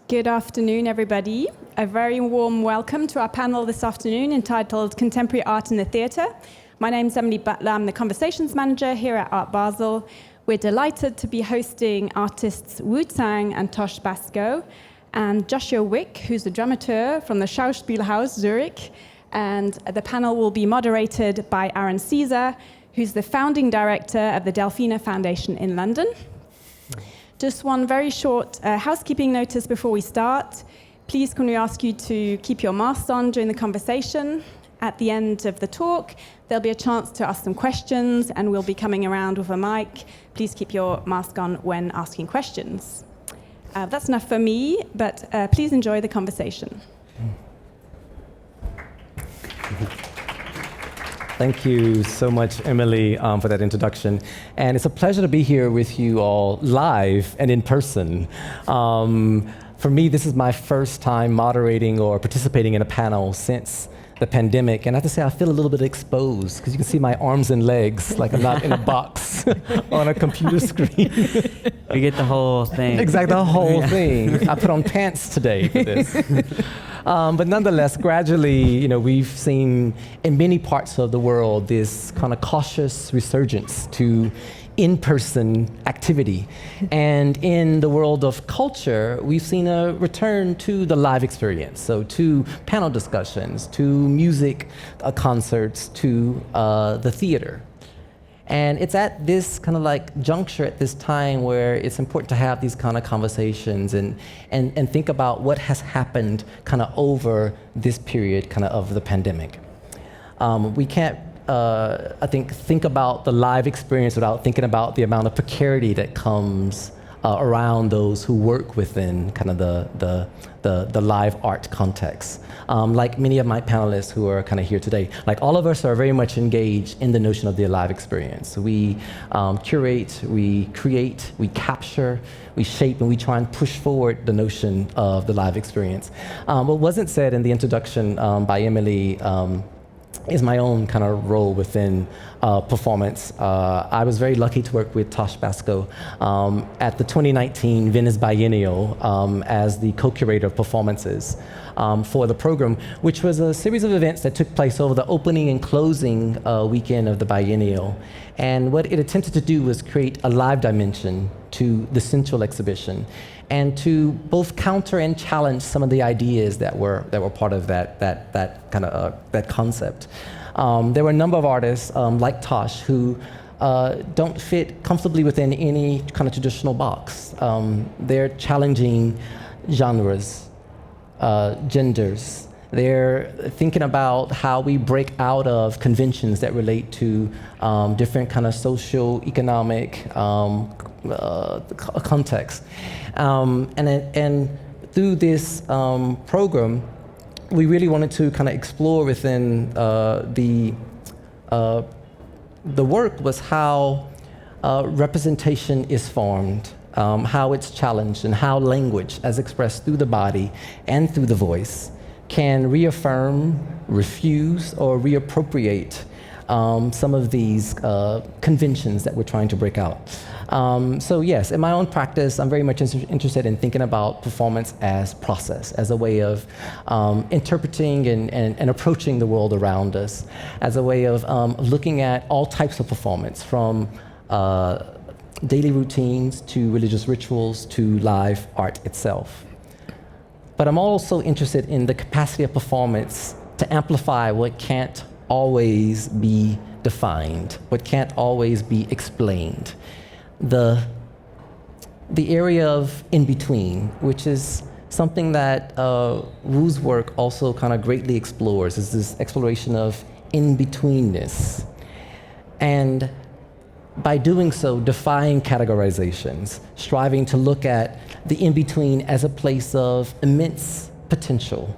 Good afternoon, everybody. A very warm welcome to our panel this afternoon entitled Contemporary Art in the Theatre. My name is Emily Butler. I'm the Conversations Manager here at Art Basel. We're delighted to be hosting artists Wu Tsang and Tosh Basco, and Joshua Wicke, who's the dramaturge from the Schauspielhaus Zurich. And the panel will be moderated by Aaron Caesar, who's the founding director of the Delphina Foundation in London. Just one very short housekeeping notice before we start. Please can we ask you to keep your masks on during the conversation. At the end of the talk, there'll be a chance to ask some questions, and we'll be coming around with a mic. Please keep your mask on when asking questions. That's enough for me, but please enjoy the conversation. Thank you so much, Emily, for that introduction. And it's a pleasure to be here with you all live and in person. For me, this is my first time moderating or participating in a panel since the pandemic. And I have to say, I feel a little bit exposed because you can see my arms and legs like I'm not in a box on a computer screen. We get the whole thing. Exactly, the whole thing. I put on pants today for this. But nonetheless, gradually, we've seen in many parts of the world this kind of cautious resurgence to in-person activity. And in the world of culture, we've seen a return to the live experience. So to panel discussions, to music concerts, to the theater. And it's at this kind of like juncture at this time where it's important to have these kind of conversations and think about what has happened kind of over this period kind of the pandemic. We can't, I think about the live experience without thinking about the amount of precarity that comes around those who work within kind of the live art context. Like many of my panelists who are kind of here today, like all of us are very much engaged in the notion of the live experience. We curate, we create, we capture, we shape, and we try and push forward the notion of the live experience. What wasn't said in the introduction by Emily is my own kind of role within performance. I was very lucky to work with Tosh Basco at the 2019 Venice Biennial as the co-curator of performances for the program, which was a series of events that took place over the opening and closing weekend of the biennial. And what it attempted to do was create a live dimension to the central exhibition, and to both counter and challenge some of the ideas that were part of that kind of that concept. There were a number of artists like Tosh who don't fit comfortably within any kind of traditional box. They're challenging genres, genders. They're thinking about how we break out of conventions that relate to different kind of social, economic contexts. And through this program, we really wanted to kind of explore within the work was how representation is formed, how it's challenged, and how language, as expressed through the body and through the voice, can reaffirm, refuse, or reappropriate some of these conventions that we're trying to break out. So yes, in my own practice, I'm very much interested in thinking about performance as process, as a way of interpreting and approaching the world around us, as a way of looking at all types of performance, from daily routines to religious rituals to live art itself. But I'm also interested in the capacity of performance to amplify what can't always be defined, what can't always be explained. The area of in-between, which is something that Wu's work also kind of greatly explores, is this exploration of in-betweenness. And by doing so, defying categorizations, striving to look at the in-between as a place of immense potential,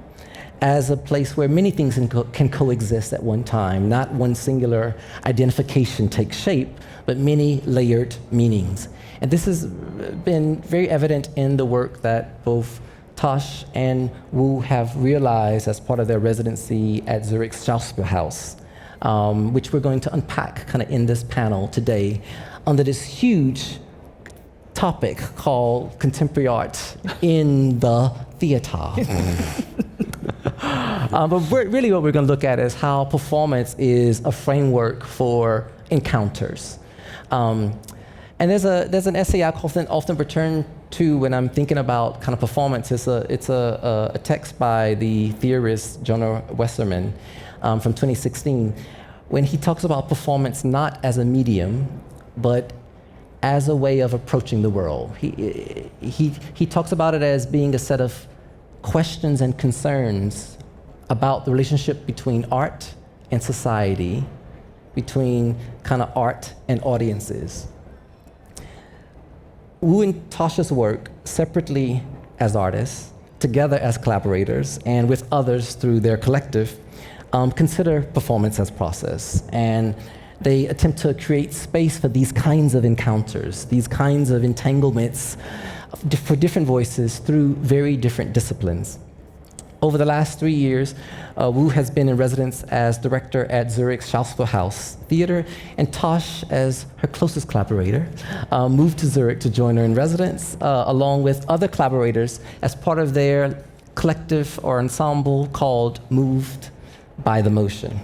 as a place where many things can coexist at one time, not one singular identification takes shape, but many layered meanings. And this has been very evident in the work that both Tosh and Wu have realized as part of their residency at Zurich's Schauspielhaus, which we're going to unpack kind of in this panel today under this huge topic called contemporary art in the theater. But really what we're going to look at is how performance is a framework for encounters. And there's an essay I often return to when I'm thinking about kind of performance. It's a text by the theorist Jonah Westerman from 2016, when he talks about performance not as a medium, but as a way of approaching the world. He talks about it as being a set of questions and concerns about the relationship between art and society, between kind of art and audiences. Wu and Tosh's work, separately as artists, together as collaborators, and with others through their collective, consider performance as process. And they attempt to create space for these kinds of encounters, these kinds of entanglements for different voices through very different disciplines. Over the last 3 years, Wu has been in residence as director at Zurich's Schauspielhaus Theater, and Tosh, as her closest collaborator, moved to Zurich to join her in residence, along with other collaborators as part of their collective or ensemble called Moved by the Motion.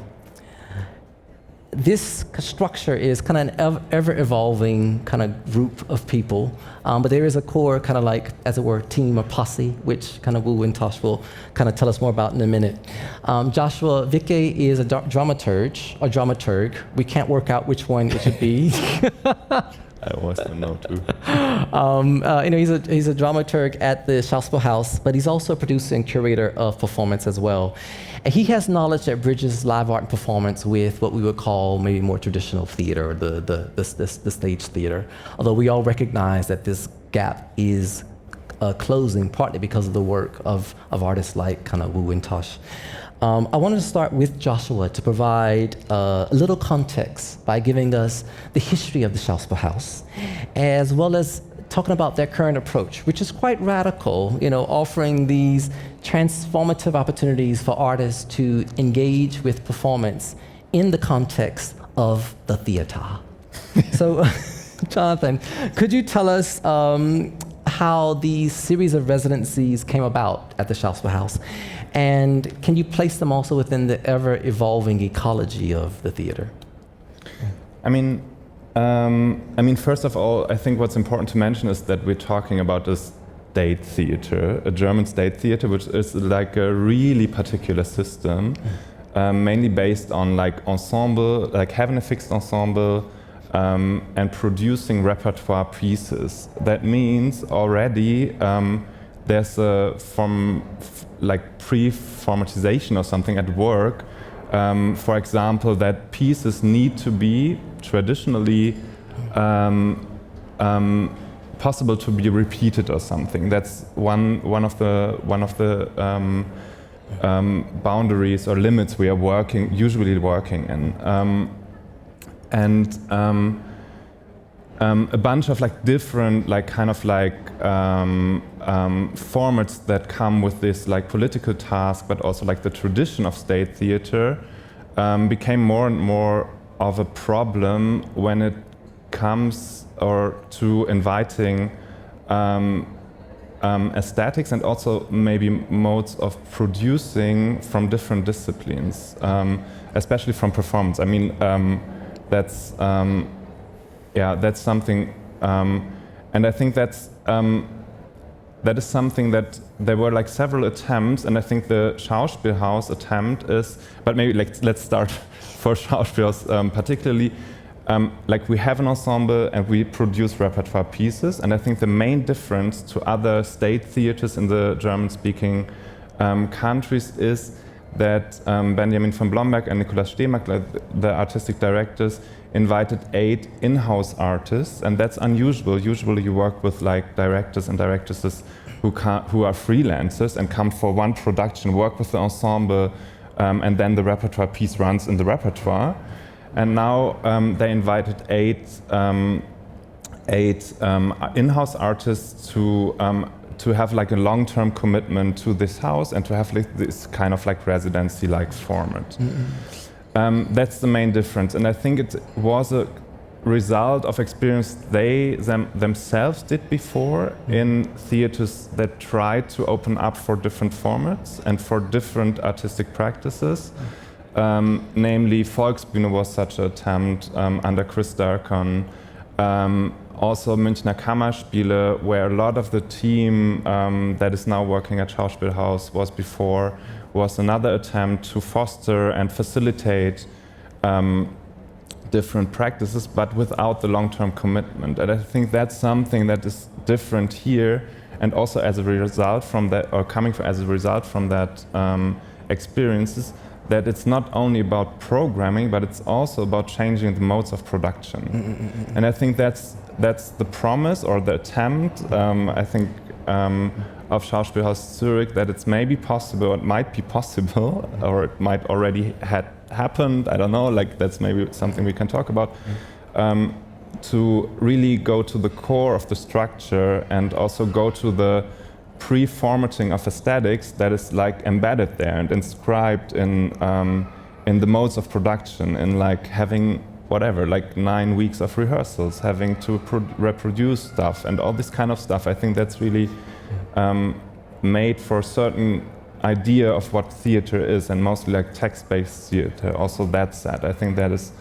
This structure is kind of an ever-evolving kind of group of people, but there is a core kind of like, as it were, team or posse, which kind of Wu and Tosh will kind of tell us more about in a minute. Joshua Wicke is a dramaturge. We can't work out which one it should be. I always don't know too. He's a dramaturge at the Schauspielhaus, but he's also a producer and curator of performance as well. And he has knowledge that bridges live art and performance with what we would call maybe more traditional theater, or the stage theater. Although we all recognize that this gap is closing, partly because of the work of artists like kind of Wu and Tosh. I wanted to start with Joshua to provide a little context by giving us the history of the Schauspielhaus, as well as talking about their current approach, which is quite radical, offering these transformative opportunities for artists to engage with performance in the context of the theater. So, Jonathan, could you tell us how these series of residencies came about at the Schauspielhaus? And can you place them also within the ever-evolving ecology of the theater? I mean, first of all, I think what's important to mention is that we're talking about a state theater, a German state theater, which is like a really particular system, mainly based on like ensemble, like having a fixed ensemble, and producing repertoire pieces. That means already there's a pre-formatization or something at work. For example, that pieces need to be traditionally possible to be repeated or something. That's one of the boundaries or limits we are usually working in. A bunch of like different formats that come with this like political task, but also like the tradition of state theater became more and more of a problem when it comes to inviting aesthetics and also maybe modes of producing from different disciplines, especially from performance. I mean, that's something, and I think that is something that there were like several attempts, and I think the Schauspielhaus attempt is, but maybe let's start for Schauspielhaus particularly, like we have an ensemble and we produce repertoire pieces, and I think the main difference to other state theaters in the German-speaking countries is that Benjamin von Blomberg and Nicolas Stehmark, the artistic directors, invited 8 in-house artists, and that's unusual. Usually you work with like directors and directresses who are freelancers and come for one production, work with the ensemble, and then the repertoire piece runs in the repertoire. And now they invited 8 in-house artists to have like a long-term commitment to this house and to have like this kind of like residency-like format. Mm-hmm. That's the main difference, and I think it was result of experience they themselves did before in theaters that tried to open up for different formats and for different artistic practices. Namely, Volksbühne was such an attempt under Chris Darkon. Also Münchner Kammerspiele, where a lot of the team that is now working at Schauspielhaus was another attempt to foster and facilitate different practices, but without the long-term commitment. And I think that's something that is different here, and also as a result from that, or as a result from that experiences, that it's not only about programming, but it's also about changing the modes of production. And I think that's the promise or the attempt, I think, of Schauspielhaus Zurich, that it's maybe possible, it might be possible, or it might already had happened, I don't know, like that's maybe something we can talk about, to really go to the core of the structure and also go to the pre-formatting of aesthetics that is like embedded there and inscribed in the modes of production, in like having whatever, like 9 weeks of rehearsals, having to reproduce stuff and all this kind of stuff. I think that's really made for a certain idea of what theater is, and mostly like text-based theater. Also, that said, I think that is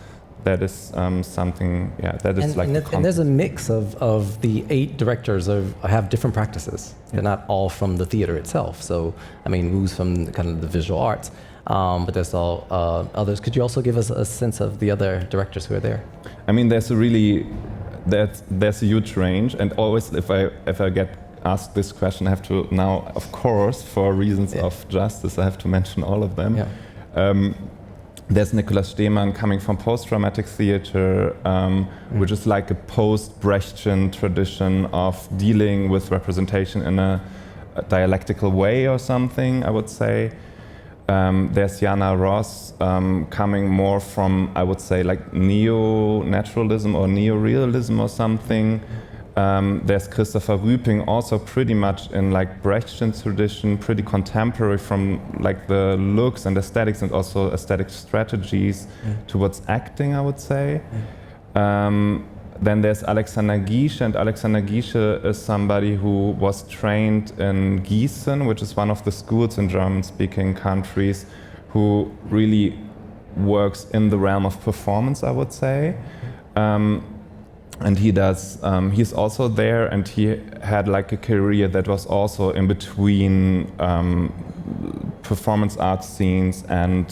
something, yeah, that is and there's a mix of the 8 directors have different practices. They're not all from the theater itself. So, I mean, Wu's from kind of the visual arts, but there's all others. Could you also give us a sense of the other directors who are there? I mean, there's a huge range, and always if I get asked this question, I have to now, of course, for reasons of justice, I have to mention all of them. Yeah. There's Nikolaus Stehmann coming from post-dramatic theater, which is like a post-Brechtian tradition of dealing with representation in a dialectical way or something, I would say. There's Jana Ross coming more from, I would say, like neo-naturalism or neo-realism or something. There's Christopher Rüping, also pretty much in like Brechtian tradition, pretty contemporary from like the looks and aesthetics and also aesthetic strategies towards acting, I would say. Then there's Alexander Giesche, and Alexander Giesche is somebody who was trained in Gießen, which is one of the schools in German-speaking countries, who really works in the realm of performance, I would say. And he does, he's also there, and he had like a career that was also in between performance art scenes and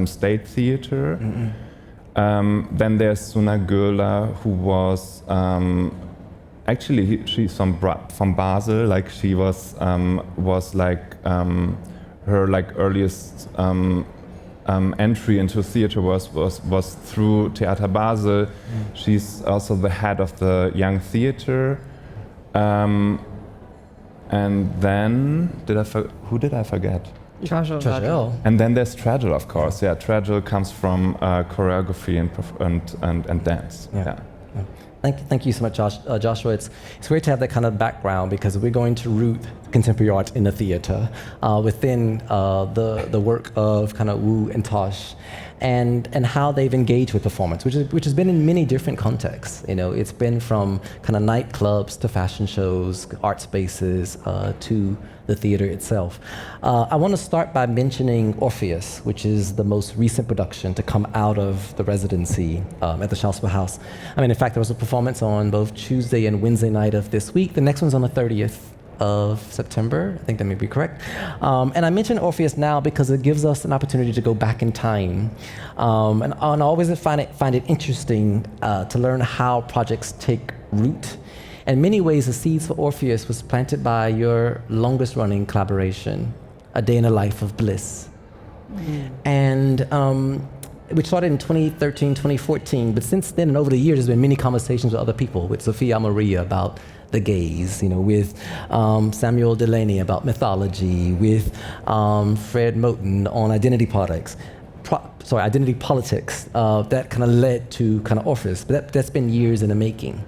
state theater. Then there's Suna Göhler, who was, actually she's from Basel, like she was like, her like earliest entry into theater was through Theater Basel. She's also the head of the Young Theater. And then, who did I forget? Tragel. And then there's Tragel, of course. Yeah, Tragel comes from choreography and dance. Yeah. Thank you so much, Joshua. It's great to have that kind of background, because we're going to root contemporary art in the theater within the work of kind of Wu and Tosh, and how they've engaged with performance, which has been in many different contexts. You know, it's been from kind of nightclubs to fashion shows, art spaces, to the theater itself. I want to start by mentioning Orpheus, which is the most recent production to come out of the residency at the Schauspielhaus. I mean, in fact, there was a performance on both Tuesday and Wednesday night of this week. The next one's on the 30th of September. I think that may be correct. And I mention Orpheus now because it gives us an opportunity to go back in time. And I always find it interesting to learn how projects take root. In many ways, the seeds for Orpheus was planted by your longest running collaboration, A Day in the Life of Bliss. And which started in 2013, 2014, but since then and over the years, there's been many conversations with other people, with Sophia Maria about the gaze, you know, with Samuel Delaney about mythology, with Fred Moten on identity politics. That kind of led to kind of Orpheus, but that's been years in the making.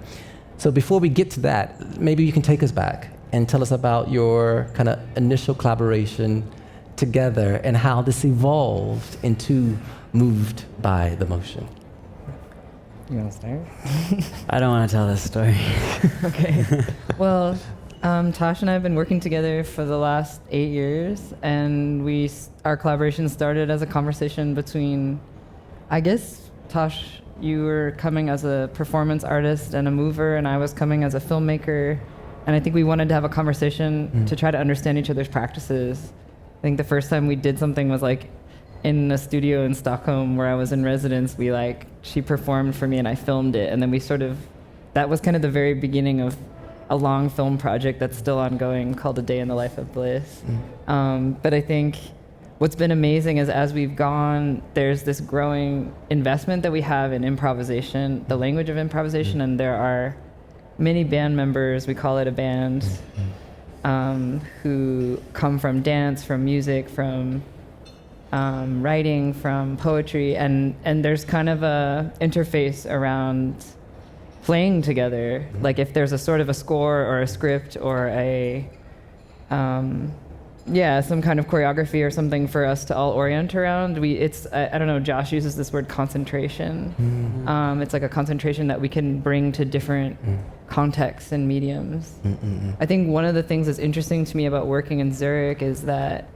So before we get to that, maybe you can take us back and tell us about your kind of initial collaboration together and how this evolved into Moved by the Motion. You want to start? I don't want to tell this story. Okay. Well, Tosh and I have been working together for the last 8 years, and our collaboration started as a conversation between, I guess, Tosh, you were coming as a performance artist and a mover, and I was coming as a filmmaker, and I think we wanted to have a conversation to try to understand each other's practices. I think the first time we did something was like in a studio in Stockholm where I was in residence. She performed for me and I filmed it, and then that was kind of the very beginning of a long film project that's still ongoing called A Day in the Life of Bliss. But I think what's been amazing is as we've gone, there's this growing investment that we have in improvisation, the language of improvisation, and there are many band members, we call it a band, who come from dance, from music, from writing, from poetry, and there's kind of a interface around playing together. Like if there's a sort of a score or a script or some kind of choreography or something for us to all orient around. I don't know, Josh uses this word concentration. It's like a concentration that we can bring to different contexts and mediums. I think one of the things that's interesting to me about working in Zurich is that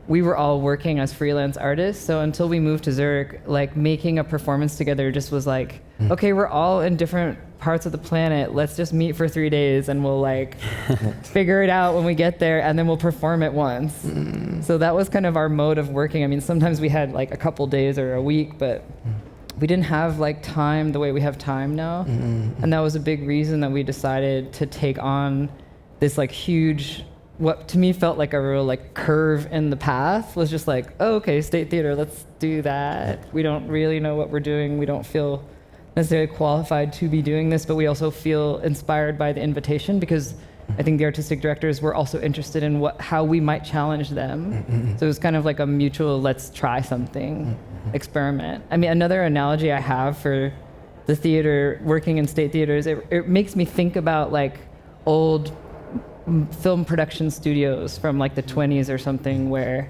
we were all working as freelance artists. So until we moved to Zurich, like making a performance together just was like, okay, we're all in different parts of the planet. Let's just meet for 3 days and we'll like figure it out when we get there, and then we'll perform it once. So that was kind of our mode of working. I mean, sometimes we had like a couple days or a week, but we didn't have like time the way we have time now. And that was a big reason that we decided to take on this like huge, what to me felt like a real like curve in the path, was just like, oh, okay, State Theater, let's do that. We don't really know what we're doing. We don't feel necessarily qualified to be doing this, but we also feel inspired by the invitation because I think the artistic directors were also interested in how we might challenge them. So it was kind of like a mutual, let's try something, experiment. I mean, another analogy I have for the theater, working in State Theaters, it makes me think about like old film production studios from like the 20s or something, where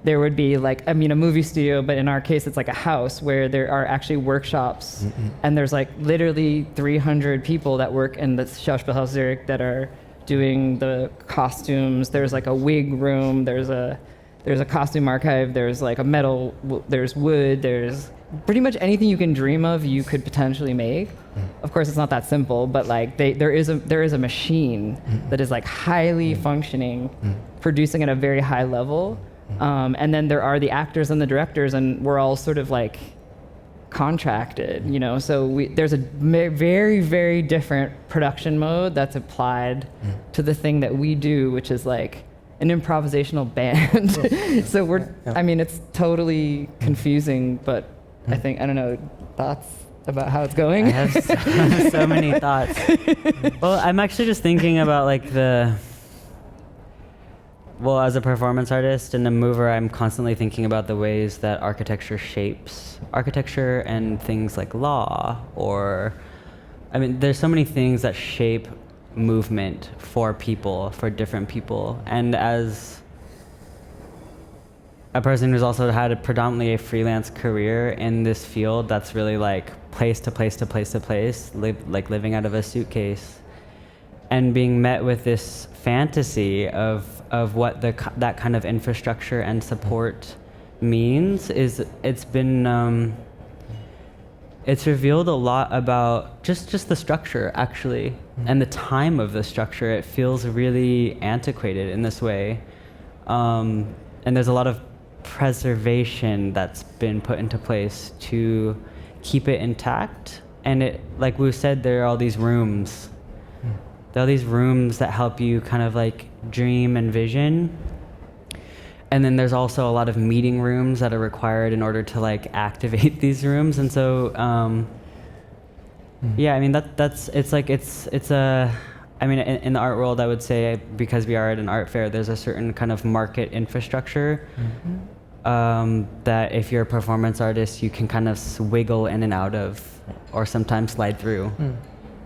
there would be like, I mean, a movie studio, but in our case, it's like a house where there are actually workshops, and there's like literally 300 people that work in the Schauspielhaus Zurich that are doing the costumes. There's like a wig room, there's a costume archive, there's like a metal, there's wood, there's pretty much anything you can dream of you could potentially make. Of course, it's not that simple, but like there is a machine that is like highly functioning, producing at a very high level. And then there are the actors and the directors, and we're all sort of like contracted, you know. So there's a very, very different production mode that's applied to the thing that we do, which is like an improvisational band. So I mean, it's totally confusing, but I don't know, thoughts about how it's going? I have so many thoughts. Well, I'm actually just thinking about like as a performance artist and a mover, I'm constantly thinking about the ways that architecture shapes architecture and things like law, or, I mean, there's so many things that shape movement for people, for different people. And as a person who's also had predominantly a freelance career in this field that's really like place to place to place to place, like living out of a suitcase, and being met with this fantasy of what that kind of infrastructure and support means, it's revealed a lot about just the structure, actually, and the time of the structure. It feels really antiquated in this way, and there's a lot of preservation that's been put into place to keep it intact. And it, like Wu said, there are all these rooms. There are these rooms that help you kind of like dream and vision. And then there's also a lot of meeting rooms that are required in order to like activate these rooms. And so, yeah, I mean, I mean, in the art world, I would say, because we are at an art fair, there's a certain kind of market infrastructure that if you're a performance artist, you can kind of wiggle in and out of, or sometimes slide through.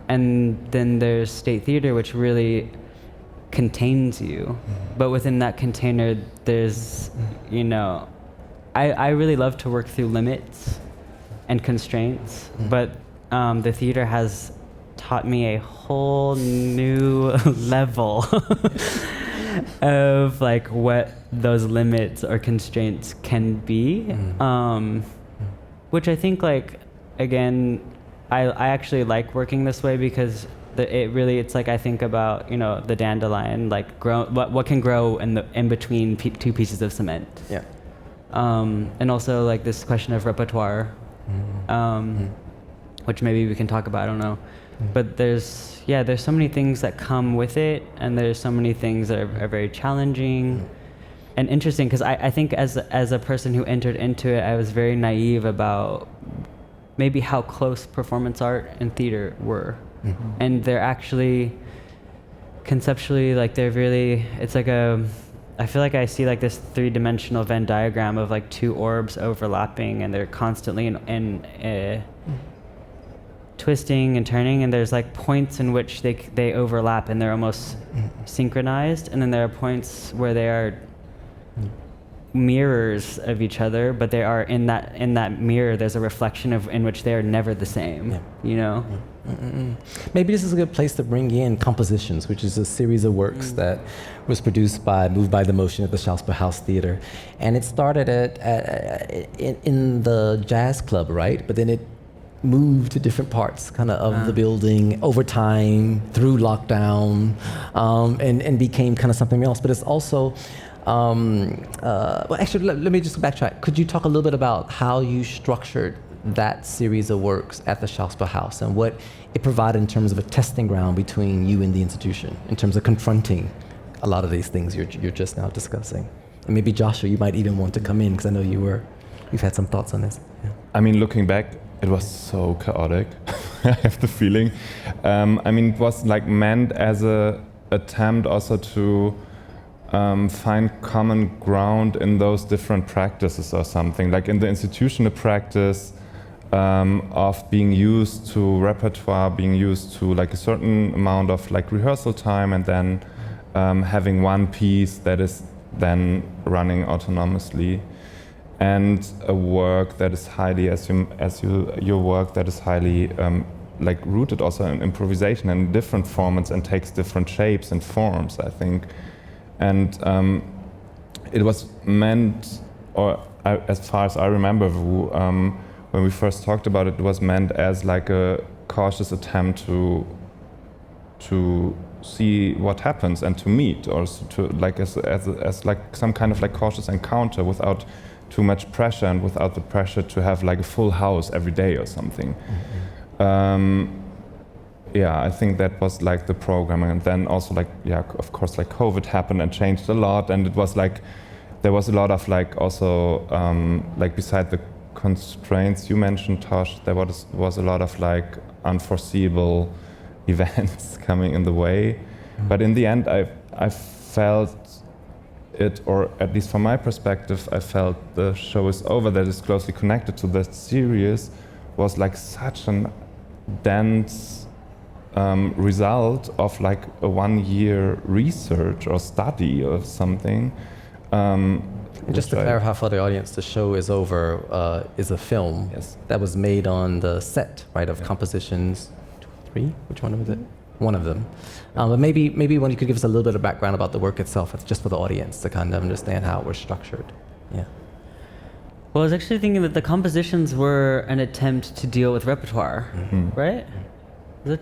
And then there's State Theater, which really contains you. But within that container, there's, you know, I really love to work through limits and constraints, but the theater has taught me a whole new level of like what those limits or constraints can be, which I think like, again, I actually like working this way because it's like I think about, you know, the dandelion, like what can grow in between two pieces of cement. Yeah. And also like this question of repertoire, which maybe we can talk about, I don't know. But there's so many things that come with it, and there's so many things that are very challenging and interesting, because I think as a person who entered into it, I was very naive about maybe how close performance art and theater were. And they're actually conceptually, like they're really, it's like I feel like I see like this 3-dimensional Venn diagram of like two orbs overlapping, and they're constantly in twisting and turning, and there's like points in which they overlap and they're almost synchronized, and then there are points where they are mirrors of each other, but they are in that mirror there's a reflection in which they are never the same. You know. Maybe this is a good place to bring in Compositions, which is a series of works that was produced by Moved by the Motion at the Schauspielhaus Theater, and it started in the jazz club, right? But then it moved to different parts of the building over time through lockdown, and became kind of something else. But it's also well, actually, let me just backtrack. Could you talk a little bit about how you structured that series of works at the Schauspielhaus and what it provided in terms of a testing ground between you and the institution, in terms of confronting a lot of these things you're just now discussing? And maybe Joshua, you might even want to come in, because I know you've had some thoughts on this. Yeah. I mean, looking back, it was so chaotic. I have the feeling. I mean, it was like meant as a attempt also to find common ground in those different practices or something. Like in the institutional practice of being used to repertoire, being used to like a certain amount of like rehearsal time, and then having one piece that is then running autonomously. And a work that is highly, your work that is highly like rooted also in improvisation and different formats, and takes different shapes and forms, I think. And it was meant, as far as I remember, when we first talked about it, it was meant as like a cautious attempt to see what happens and to meet, or to like as like some kind of like cautious encounter without too much pressure, and without the pressure to have like a full house every day or something. I think that was like the program. And then also like, of course, like COVID happened and changed a lot, and it was like there was a lot of like also like beside the constraints you mentioned, Tosh, there was a lot of like unforeseeable events coming in the way. But in the end, I felt it, or at least from my perspective, I felt the show is over, that is closely connected to the series, was like such an dense result of like a 1-year research or study or something. Just to clarify for the audience, the show is over is a film that was made on the set, right, of Compositions 3? Which one was it? One of them. But maybe when you could give us a little bit of background about the work itself, it's just for the audience to kind of understand how it was structured. Yeah. Well, I was actually thinking that the compositions were an attempt to deal with repertoire, right? Is it?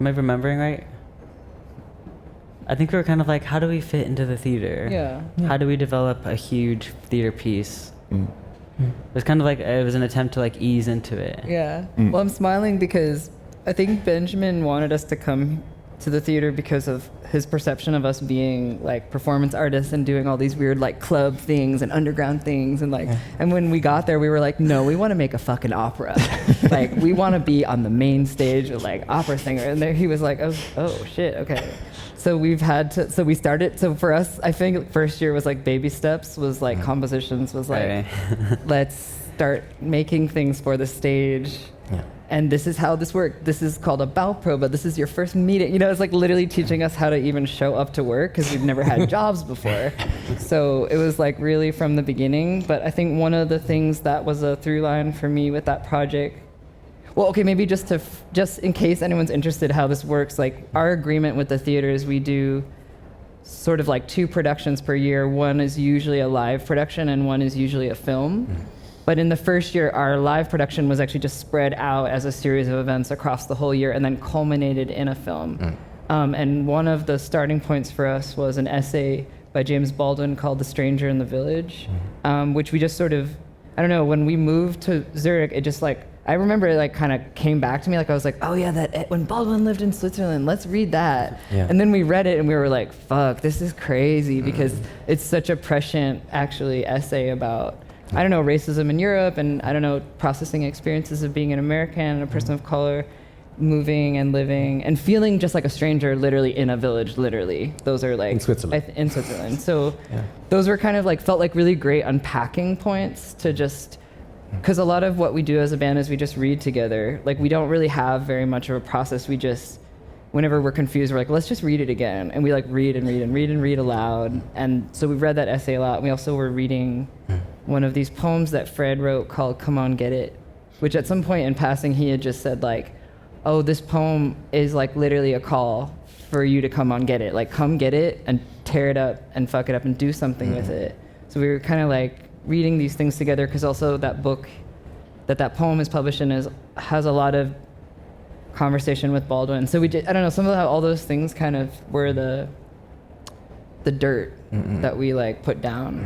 Am I remembering right? I think we were kind of like, how do we fit into the theater? Yeah. How do we develop a huge theater piece? It was kind of like, it was an attempt to like ease into it. Yeah. Well, I'm smiling because I think Benjamin wanted us to come to the theater because of his perception of us being like performance artists and doing all these weird like club things and underground things, and like, and when we got there we were like, no, we want to make a fucking opera. Like, we want to be on the main stage with like opera singer. And there he was like, oh shit, okay. So we've had to, so we started, so for us, I think first year was like baby steps, was like Compositions was like, let's start making things for the stage. And this is how this works. This is called a Bauprobe. This is your first meeting. You know, it's like literally teaching us how to even show up to work, because we've never had jobs before. So it was like really from the beginning. But I think one of the things that was a through line for me with that project, Well, okay, maybe just in case anyone's interested how this works, like our agreement with the theater is we do sort of like 2 productions per year. One is usually a live production and one is usually a film. But in the first year, our live production was actually just spread out as a series of events across the whole year and then culminated in a film. And one of the starting points for us was an essay by James Baldwin called The Stranger in the Village, which we just sort of, I don't know, when we moved to Zurich, it just like, I remember it like kind of came back to me, like I was like, oh yeah, that when Baldwin lived in Switzerland, let's read that. Yeah. And then we read it and we were like, fuck, this is crazy because it's such a prescient actually essay about, I don't know, racism in Europe and I don't know, processing experiences of being an American and a person of color, moving and living and feeling just like a stranger literally in a village, literally. Those are like... In Switzerland. In Switzerland. So those were kind of like, felt like really great unpacking points to just... Because a lot of what we do as a band is we just read together. Like we don't really have very much of a process. We just, whenever we're confused, we're like, let's just read it again. And we like read and read and read and read aloud. And so we read that essay a lot. And we also were reading one of these poems that Fred wrote called Come On Get It, which at some point in passing he had just said like, oh, this poem is like literally a call for you to come on get it. Like come get it and tear it up and fuck it up and do something with it. So we were kind of like, reading these things together because also that book that poem is published in has a lot of conversation with Baldwin. So we did, I don't know, some of all those things kind of were the dirt that we like put down.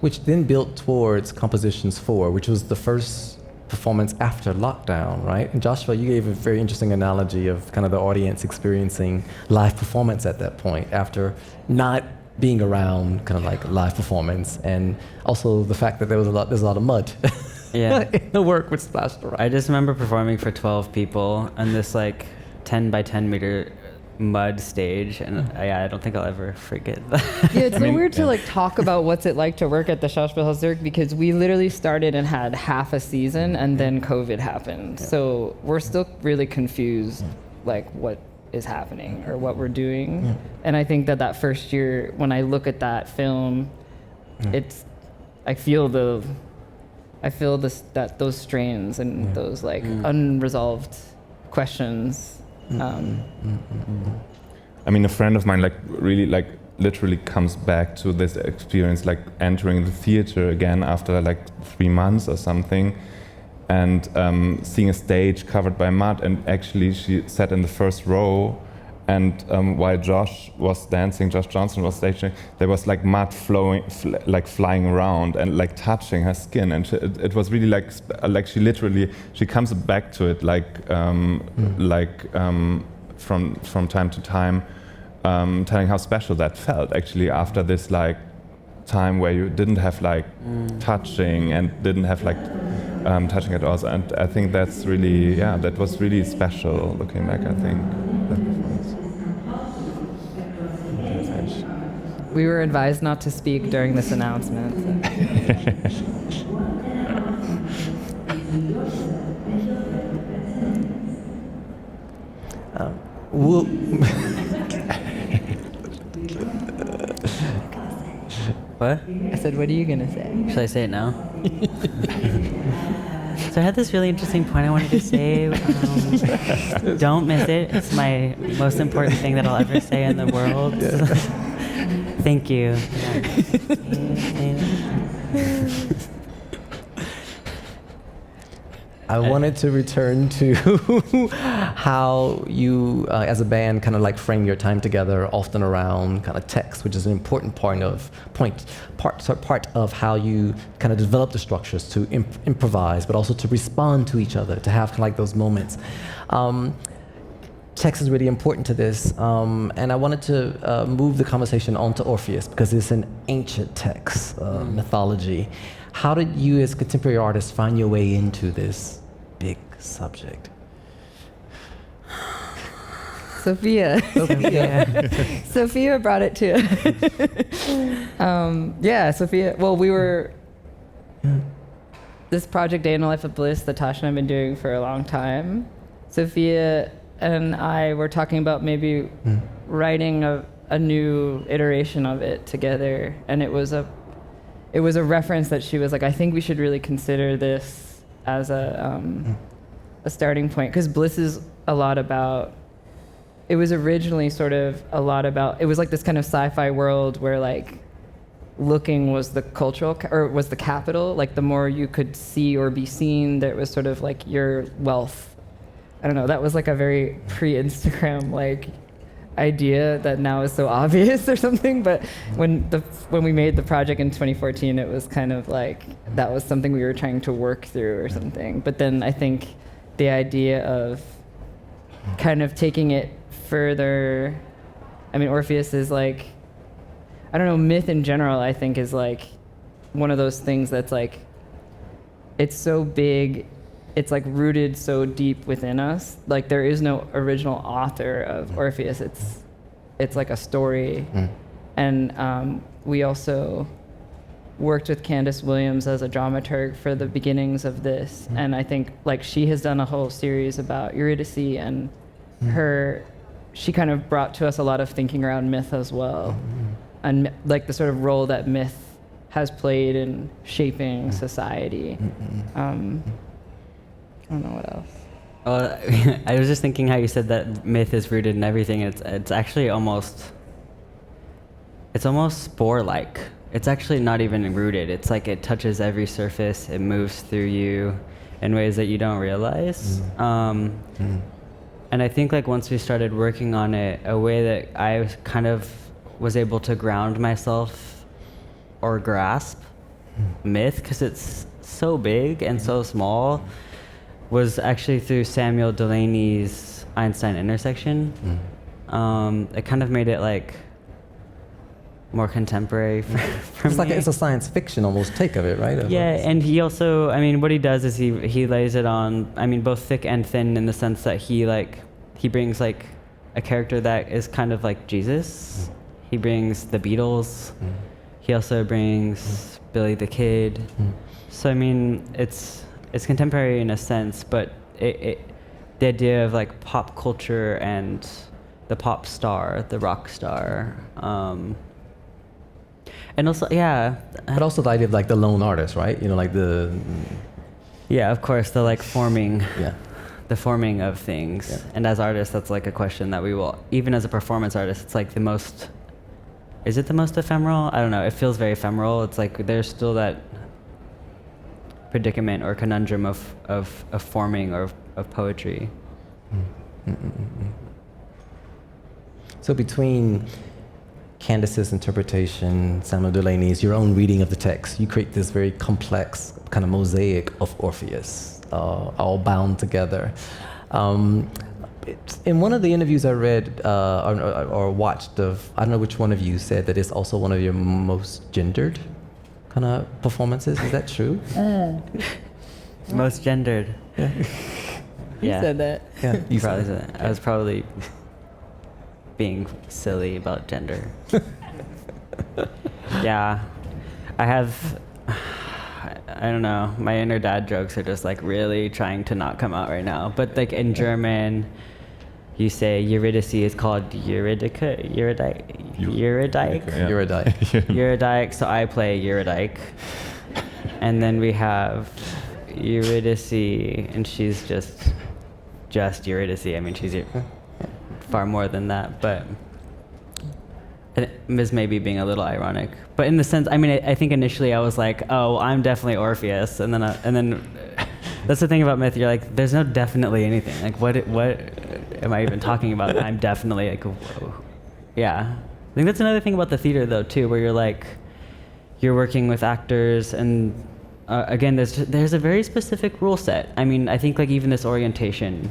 Which then built towards Compositions 4, which was the first performance after lockdown, right? And Joshua, you gave a very interesting analogy of kind of the audience experiencing live performance at that point after not being around kind of like live performance, and also the fact that there's a lot of mud in the work with splashed around. I just remember performing for 12 people on this like 10 by 10 meter mud stage, and I don't think I'll ever forget that. Yeah, it's so weird to like talk about what's it like to work at the Schauspielhaus Zurich because we literally started and had half a season and then COVID happened. So we're still really confused like what is happening or what we're doing. And I think that first year when I look at that film, I feel those strains and those like unresolved questions. I mean, a friend of mine like really like literally comes back to this experience like entering the theater again after like 3 months or something, and seeing a stage covered by mud, and actually she sat in the first row, and while Josh Johnson was staging, there was like mud flying around and like touching her skin, and it was really like she comes back to it from time to time, telling how special that felt actually after this like time where you didn't have like touching and didn't have like touching at all. And I think that's really, that was really special looking back, I think, that performance. We were advised not to speak during this announcement. What? I said, what are you gonna say? Should I say it now? So I had this really interesting point I wanted to say. Don't miss it. It's my most important thing that I'll ever say in the world. Thank you. I wanted to return to how you, as a band, kind of like frame your time together, often around kind of text, which is an important part of how you kind of develop the structures to improvise, but also to respond to each other, to have kind of like those moments. Text is really important to this, and I wanted to move the conversation onto Orpheus because it's an ancient text, mythology. How did you, as contemporary artists, find your way into this big subject? Sophia. Sophia brought it to us. Sophia. Well, we were this project Day in the Life of Bliss that Tosh and I've been doing for a long time. Sophia and I were talking about maybe writing a new iteration of it together, and it was a reference that she was like, I think we should really consider this as a starting point, because Bliss is a lot about, it was originally sort of a lot about, it was like this kind of sci-fi world where like looking was the cultural, or was the capital, like the more you could see or be seen, that was sort of like your wealth. I don't know, that was like a very pre-Instagram like idea that now is so obvious or something, but when we made the project in 2014, it was kind of like that was something we were trying to work through or something. But then I think the idea of kind of taking it further, I mean, Orpheus is like, I don't know, myth in general, I think, is like one of those things that's like, it's so big, it's like rooted so deep within us. Like there is no original author of Orpheus. It's like a story. And we also worked with Candace Williams as a dramaturge for the beginnings of this. And I think like she has done a whole series about Eurydice, and she kind of brought to us a lot of thinking around myth as well. And like the sort of role that myth has played in shaping society. I don't know what else. I was just thinking how you said that myth is rooted in everything. It's actually almost spore-like. It's actually not even rooted. It's like it touches every surface. It moves through you in ways that you don't realize. And I think like once we started working on it, a way that I kind of was able to ground myself or grasp myth, because it's so big and so small, was actually through Samuel Delaney's Einstein intersection. It kind of made it like more contemporary for me. It's a science fiction almost take of it, right? Yeah, and he also, I mean, what he does is he lays it on, I mean, both thick and thin, in the sense that he brings like a character that is kind of like Jesus. He brings the Beatles. He also brings Billy the Kid. So I mean, it's contemporary in a sense, but the idea of like pop culture and the pop star, the rock star, and also, yeah. But also the idea of like the lone artist, right? You know, like Yeah, of course, the like forming. Yeah. The forming of things. Yeah. And as artists, that's like a question that we will, even as a performance artist, it's like is it the most ephemeral? I don't know. It feels very ephemeral. It's like there's still that predicament or conundrum of forming or of poetry. So between Candace's interpretation, Samuel Delaney's, your own reading of the text, you create this very complex kind of mosaic of Orpheus, all bound together. In one of the interviews I read or watched I don't know which one of you said that it's also one of your most gendered kind of performances. Is that true? Most gendered. Yeah. You said that. Yeah, you probably said that. I was probably being silly about gender. Yeah, I don't know, my inner dad jokes are just like really trying to not come out right now. But like in German, you say Eurydice is called Eurydice. So I play Eurydice. And then we have Eurydice, and she's just Eurydice. I mean, she's far more than that, but Ms. maybe being a little ironic. But in the sense, I mean, I think initially I was like, oh, I'm definitely Orpheus, and then that's the thing about myth. You're like, there's no definitely anything. Like, what am I even talking about? I'm definitely like, yeah. I think that's another thing about the theater, though, too, where you're working with actors, and again, there's a very specific rule set. I mean, I think like even this orientation,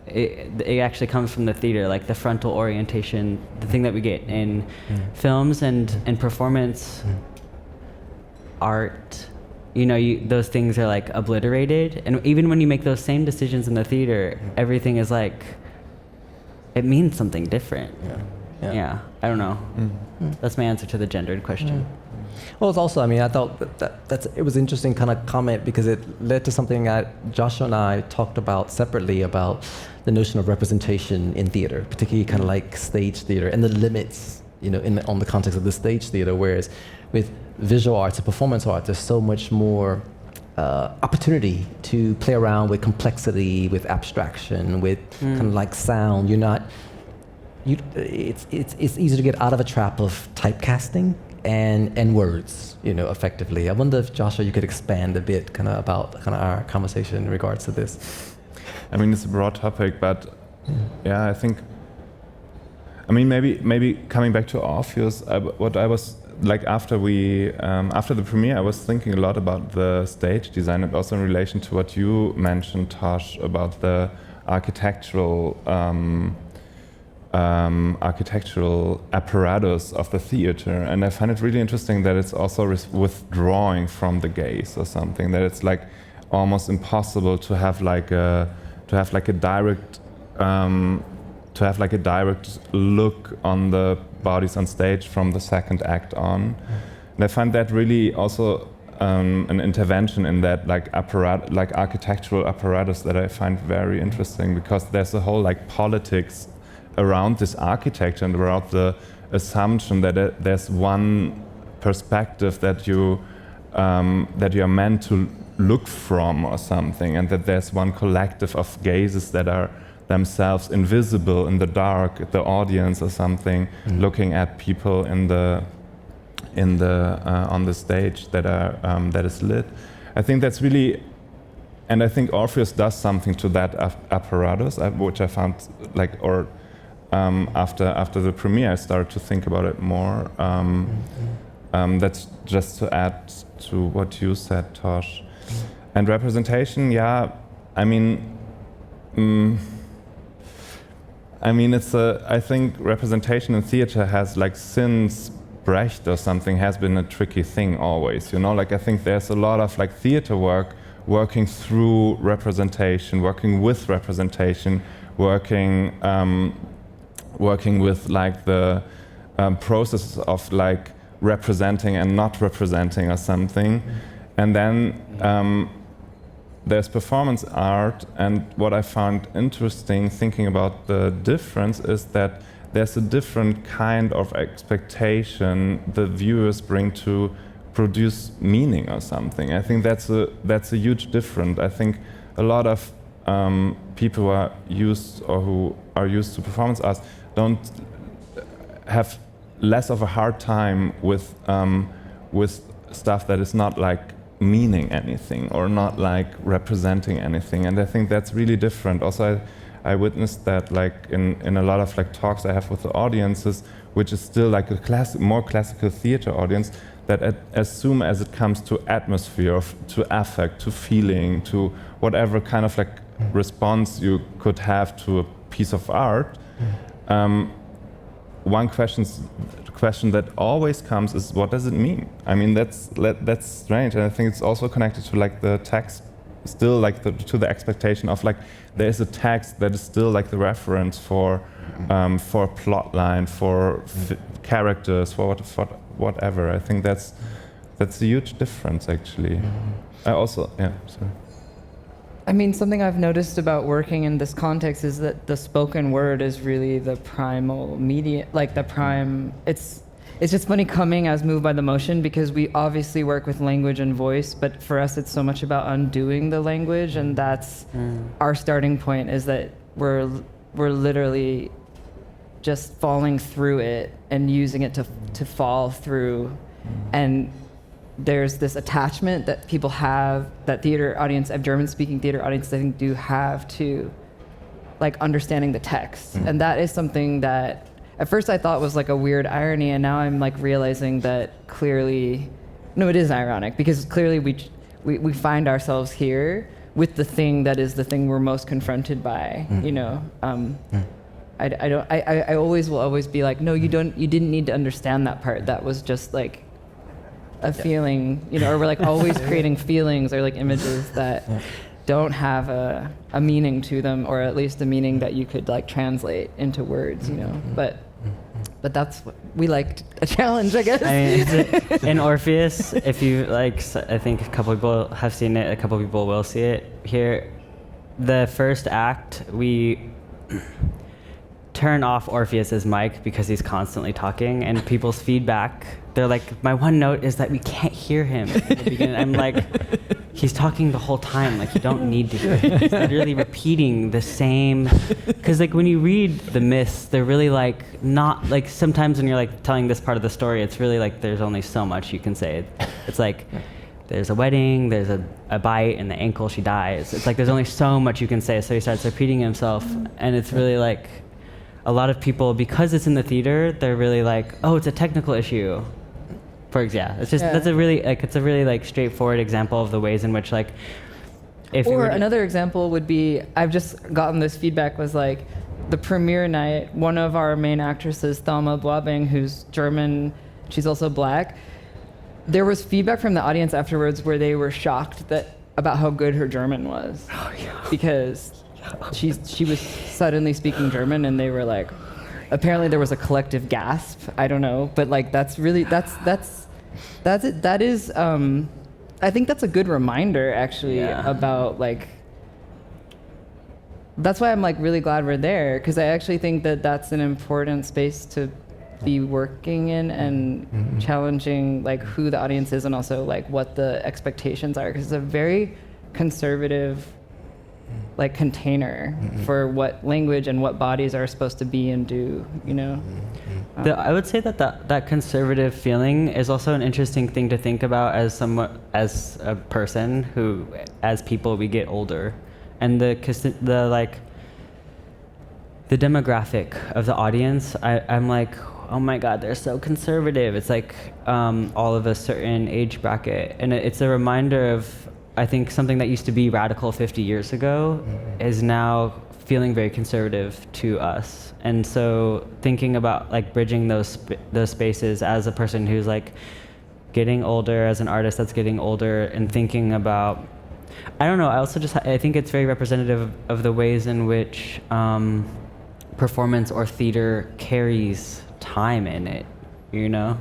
it actually comes from the theater, like the frontal orientation, the thing that we get in films and performance art. You know, those things are like obliterated, and even when you make those same decisions in the theater, everything is like, it means something different. Yeah. I don't know. That's my answer to the gendered question. Well, it's also, I mean, I thought it was interesting kind of comment, because it led to something that Joshua and I talked about separately, about the notion of representation in theater, particularly kind of like stage theater, and the limits, you know, on the context of the stage theater, whereas with visual arts and performance art, there's so much more opportunity to play around with complexity, with abstraction, with kind of like sound. It's easy to get out of a trap of typecasting and words, effectively. I wonder if, Joshua, you could expand a bit kind of about kind of our conversation in regards to this. I mean, it's a broad topic, but yeah, I think, maybe coming back to Orpheus, what I was like after the premiere, I was thinking a lot about the stage design, and also in relation to what you mentioned, Tosh, about the architectural apparatus of the theater. And I find it really interesting that it's also withdrawing from the gaze or something, that it's like almost impossible to have like a direct look on the bodies on stage from the second act on. And I find that really also an intervention in that like architectural apparatus that I find very interesting, because there's a whole like politics around this architecture and around the assumption that there's one perspective that you are meant to look from or something, and that there's one collective of gazes that are themselves invisible in the dark, the audience or something, looking at people on the stage that is lit. I think that's really, and I think Orpheus does something to that apparatus, which I found like, after the premiere, I started to think about it more. That's just to add to what you said, Tosh. And representation, yeah, I think representation in theater has, like, since Brecht or something, has been a tricky thing always, like, I think there's a lot of like theater work working through representation, working with representation, working with like the process of like representing and not representing or something. And then there's performance art, and what I found interesting thinking about the difference is that there's a different kind of expectation the viewers bring to produce meaning or something. I think that's a huge difference. I think a lot of people who are used to performance arts don't have less of a hard time with stuff that is not like meaning anything or not like representing anything, and I think that's really different. Also, I witnessed that like in a lot of like talks I have with the audiences, which is still like a more classical theater audience, that as soon as it comes to atmosphere, to affect, to feeling, to whatever kind of like response you could have to a piece of art, one question that always comes is, what does it mean? I mean, that's strange, and I think it's also connected to like the text, still like to the expectation of like there is a text that is still like the reference for plot line, for characters, for whatever. I think that's a huge difference actually. I also sorry. I mean, something I've noticed about working in this context is that the spoken word is really the primal media, like the prime. It's just funny coming as moved by the motion, because we obviously work with language and voice, but for us it's so much about undoing the language, and that's our starting point, is that we're literally just falling through it and using it to fall through. And there's this attachment that people have, that theater audience, German-speaking theater audiences, I think, do have to like understanding the text. And that is something that at first I thought was like a weird irony, and now I'm like realizing that clearly, no, it is ironic, because clearly we find ourselves here with the thing that is the thing we're most confronted by, I always will always be like, no, you didn't need to understand that part. That was just like a feeling, or we're like always creating feelings or like images that don't have a meaning to them, or at least a meaning that you could like translate into words, But that's what we like, a challenge, I guess. I mean, in Orpheus, if you like, I think a couple people have seen it, a couple people will see it here. The first act, turn off Orpheus's mic because he's constantly talking, and people's feedback, they're like, my one note is that we can't hear him at the beginning. I'm like, he's talking the whole time, like you don't need to hear him. He's literally repeating the same, because like when you read the myths, they're really like not like, sometimes when you're like telling this part of the story, it's really like there's only so much you can say. It's like there's a wedding, there's a bite in the ankle, she dies. It's like there's only so much you can say, so he starts repeating himself, and it's really like a lot of people, because it's in the theater, they're really like, oh, it's a technical issue. For example, it's just that's a really like, it's a really like straightforward example of the ways in which like, if or another example would be, I've just gotten this feedback, was like the premiere night, one of our main actresses, Thelma Blobing, who's German, she's also Black, there was feedback from the audience afterwards where they were shocked about how good her German was. Oh, yeah. Because she was suddenly speaking German, and they were like, apparently there was a collective gasp. I don't know, but like that's really that is I think that's a good reminder actually about like, that's why I'm like really glad we're there, because I actually think that that's an important space to be working in and challenging like who the audience is, and also like what the expectations are, because it's a very conservative like container for what language and what bodies are supposed to be and do, you know. I would say that conservative feeling is also an interesting thing to think about as a person who, as people, we get older, and the demographic of the audience. I'm like, oh my God, they're so conservative. It's like all of a certain age bracket, and it's a reminder of, I think, something that used to be radical 50 years ago is now feeling very conservative to us. And so thinking about like bridging those spaces as a person who's like getting older, as an artist that's getting older, and thinking about, I don't know, I think it's very representative of the ways in which performance or theater carries time in it, you know?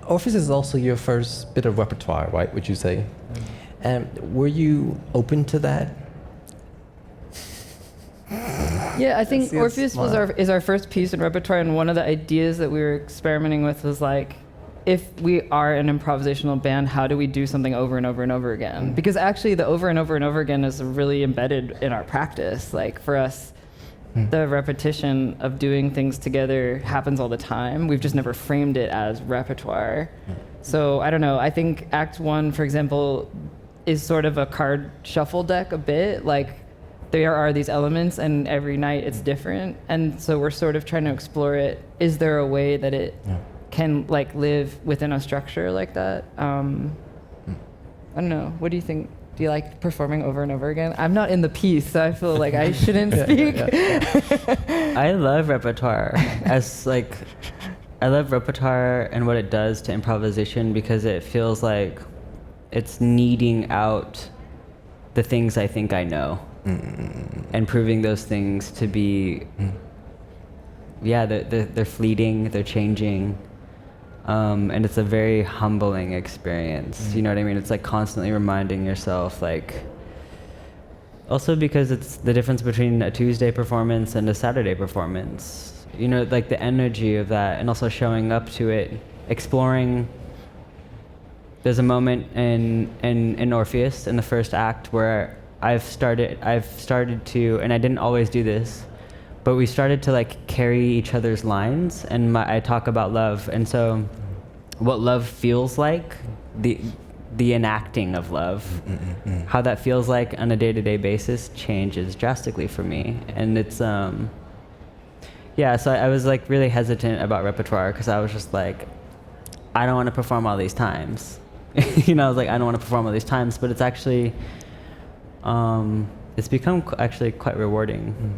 Orpheus is also your first bit of repertoire, right, would you say? Were you open to that? Yeah, I think Orpheus is our first piece in repertoire, and one of the ideas that we were experimenting with was like, if we are an improvisational band, how do we do something over and over and over again? Because actually the over and over and over again is really embedded in our practice. Like for us, the repetition of doing things together happens all the time. We've just never framed it as repertoire. So I don't know, I think Act 1, for example, is sort of a card shuffle deck a bit. Like there are these elements, and every night it's different. And so we're sort of trying to explore it. Is there a way that it can like live within a structure like that? I don't know, what do you think? Do you like performing over and over again? I'm not in the piece, so I feel like I shouldn't speak. I love repertoire I love repertoire and what it does to improvisation, because it feels like it's kneading out the things I think I know and proving those things to be, they're fleeting, they're changing. And it's a very humbling experience. You know what I mean? It's like constantly reminding yourself, like, also because it's the difference between a Tuesday performance and a Saturday performance. You know, like the energy of that, and also showing up to it, exploring. There's a moment in Orpheus in the first act where I've started to, and I didn't always do this, but we started to like carry each other's lines, and I talk about love, and so what love feels like, the enacting of love, how that feels like on a day-to-day basis changes drastically for me. And it's so I was like really hesitant about repertoire, because I was just like, I don't want to perform all these times. You know, I was like, I don't want to perform all these times, but it's actually it's become actually quite rewarding.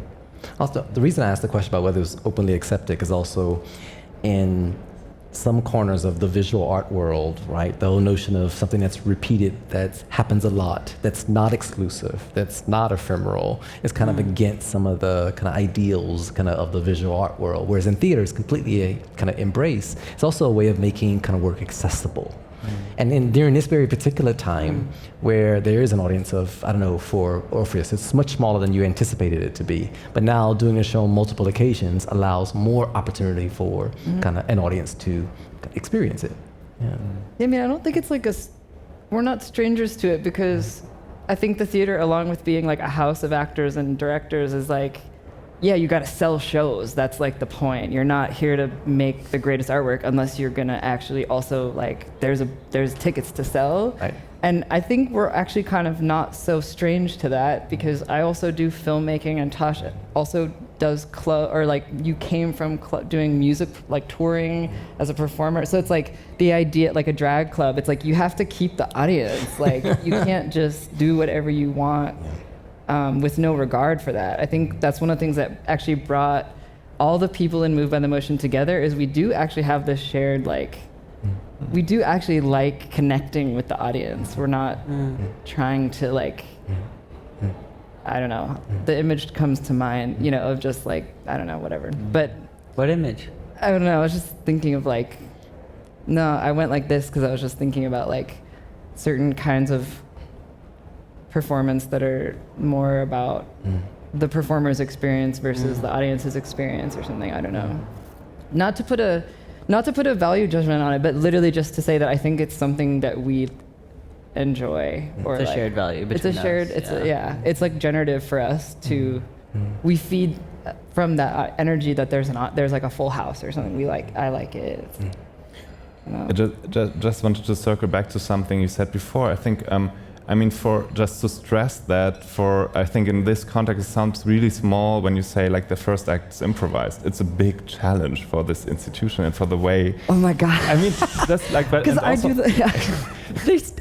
Also, the reason I asked the question about whether it was openly accepted is also in some corners of the visual art world, right? The whole notion of something that's repeated, that happens a lot, that's not exclusive, that's not ephemeral, is kind of against some of the kind of ideals kind of the visual art world. Whereas in theater, it's completely a kind of embrace. It's also a way of making kind of work accessible, And during this very particular time, where there is an audience of, I don't know, for Orpheus, it's much smaller than you anticipated it to be. But now doing a show on multiple occasions allows more opportunity for kind of an audience to experience it. Yeah. I mean, I don't think it's like we're not strangers to it, because I think the theater, along with being like a house of actors and directors, is like, yeah, you got to sell shows. That's like the point. You're not here to make the greatest artwork unless you're gonna actually also like there's tickets to sell. Right. And I think we're actually kind of not so strange to that, because I also do filmmaking, and Tosh also does you came from doing music, like touring as a performer. So it's like the idea, like a drag club, it's like you have to keep the audience. Like you can't just do whatever you want with no regard for that. I think that's one of the things that actually brought all the people in Moved by the Motion together, is we do actually have this shared, like, we do actually like connecting with the audience. We're not trying to like, I don't know, the image comes to mind, you know, of just like, I don't know, whatever. But What image? I don't know, I was just thinking of like, no, I went like this because I was just thinking about like certain kinds of performance that are more about the performer's experience versus the audience's experience or something. I don't know. Not to put a value judgment on it, but literally just to say that I think it's something that we enjoy, or It's a like, shared value between it's a shared. us. It's like generative for us to. We feed from that energy that there's like a full house or something. I like it. I just wanted to circle back to something you said before. I think, I mean, for just to stress that, I think in this context it sounds really small when you say like the first act is improvised. It's a big challenge for this institution and for the way. Oh my God. I mean, that's like, because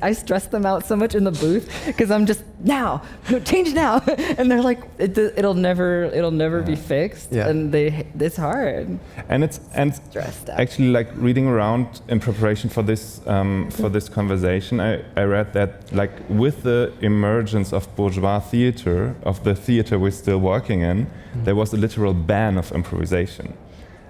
I stress them out so much in the booth, because I'm just change now, and they're like, it'll never be fixed, and it's hard. And it's stressed out. Actually, like reading around in preparation for this conversation, I read that like with the emergence of bourgeois theater, of the theater we're still working in, there was a literal ban of improvisation.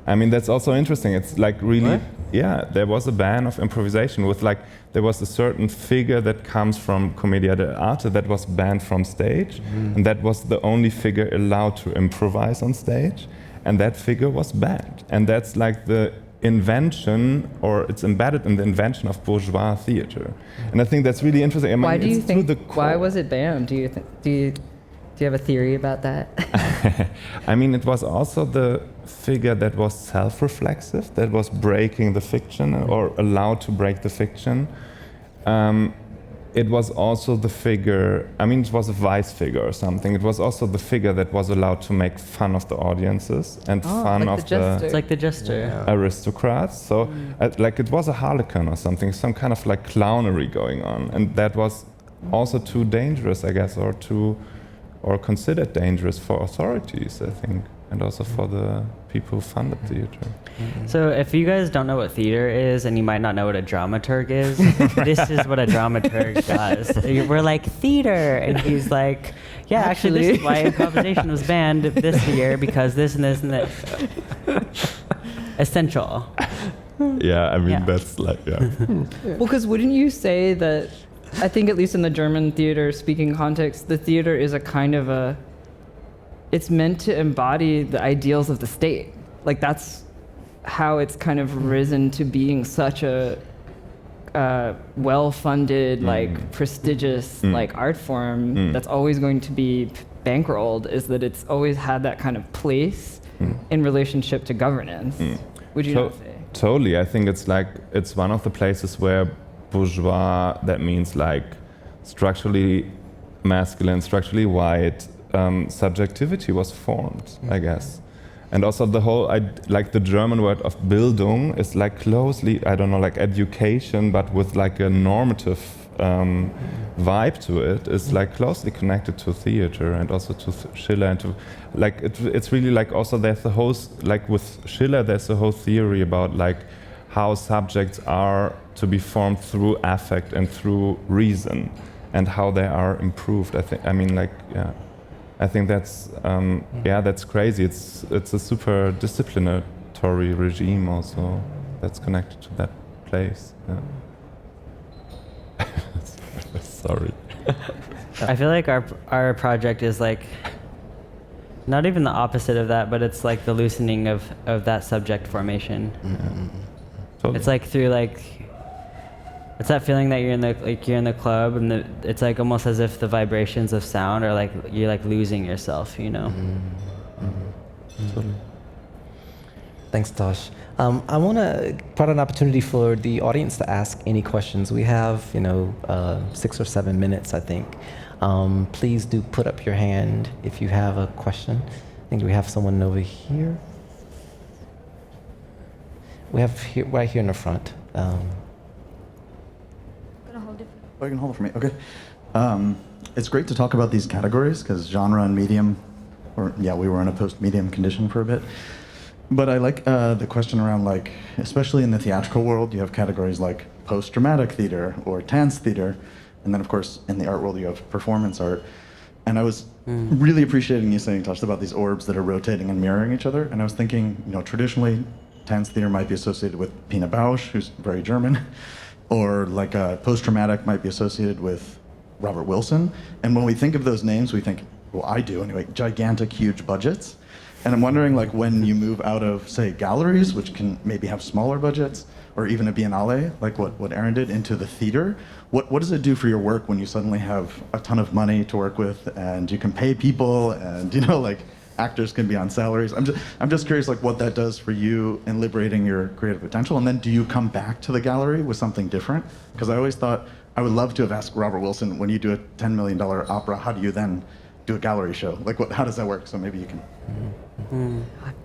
I mean, that's also interesting. It's like really, there was a ban of improvisation with like, there was a certain figure that comes from Commedia dell'arte that was banned from stage, and that was the only figure allowed to improvise on stage, and that figure was banned. And that's like the invention, or it's embedded in the invention of bourgeois theater. And I think that's really interesting. I mean, Why do you think? Why was it banned? Do you have a theory about that? I mean, it was also the figure that was self-reflexive, that was breaking the fiction or allowed to break the fiction. It was also the figure, I mean, it was a vice figure or something. It was also the figure that was allowed to make fun of the audiences and fun of It's like the jester. Aristocrats. So, like, it was a harlequin or something, some kind of like clownery going on. And that was also too dangerous, I guess, or considered dangerous for authorities, I think, and also for the people who funded theater. So if you guys don't know what theater is, and you might not know what a dramaturge is, this is what a dramaturge does. We're like, theater, and he's like, yeah, actually this is why improvisation was banned this year, because this and this and this. Essential. Yeah, I mean, that's like, Well, because wouldn't you say that, I think at least in the German theater speaking context, the theater is a kind of it's meant to embody the ideals of the state. Like that's how it's kind of risen to being such a well-funded, like prestigious, like art form that's always going to be bankrolled, is that it's always had that kind of place in relationship to governance. Would you not say? Totally. I think it's like, it's one of the places where bourgeois, that means like structurally masculine, structurally white, subjectivity was formed, I guess. And also the whole, like the German word of Bildung is like closely, I don't know, like education, but with like a normative vibe to it, is like closely connected to theater and also to Schiller and to, like, it's really like also there's the whole, like with Schiller, there's a whole theory about like how subjects are to be formed through affect and through reason, and how they are improved. I think that's that's crazy. It's a super disciplinatory regime also that's connected to that place. Sorry. I feel like our project is like not even the opposite of that, but it's like the loosening of that subject formation. Totally. It's like through like it's that feeling that you're in the club, and it's like almost as if the vibrations of sound are like you're like losing yourself, you know. Totally. Thanks, Tosh. I want to provide an opportunity for the audience to ask any questions. We have, 6 or 7 minutes, I think. Please do put up your hand if you have a question. I think we have someone over here. We have here, right here in the front. Oh, you can hold it for me. Okay. It's great to talk about these categories because genre and medium, we were in a post-medium condition for a bit. But I like the question around, like, especially in the theatrical world, you have categories like post-dramatic theater or dance theater. And then, of course, in the art world, you have performance art. And I was really appreciating you saying, Tosh, about these orbs that are rotating and mirroring each other. And I was thinking, traditionally, dance theater might be associated with Pina Bausch, who's very German. Or like post-dramatic might be associated with Robert Wilson. And when we think of those names, we think, well, I do anyway, gigantic, huge budgets. And I'm wondering, like, when you move out of, say, galleries, which can maybe have smaller budgets, or even a biennale, like what Aaron did, into the theater, what does it do for your work when you suddenly have a ton of money to work with, and you can pay people, and, actors can be on salaries? I'm just curious, like, what that does for you in liberating your creative potential. And then do you come back to the gallery with something different? Because I always thought, I would love to have asked Robert Wilson, when you do a $10 million opera, how do you then do a gallery show? Like, how does that work? So maybe you can.